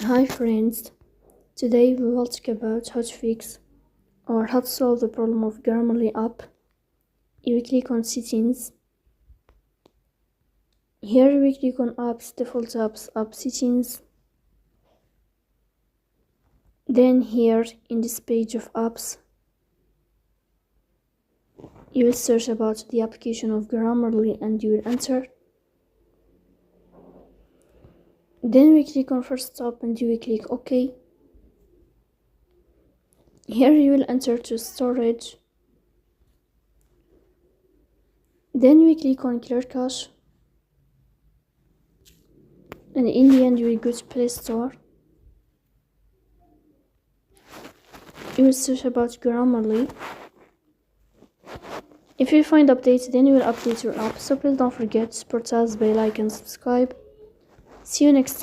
Hi friends, today we will talk about how to fix or how to solve the problem of Grammarly app. You click on settings. Here we click on apps, default apps, app settings. Then here in this page of apps, you will search about the application of Grammarly and you will enter. Then we click on first stop and you will click OK. Here you will enter to storage. Then we click on clear cache. And in the end you will go to Play Store. You will search about Grammarly. If you find updates, then you will update your app. So please don't forget to support us by like and subscribe. See you next time.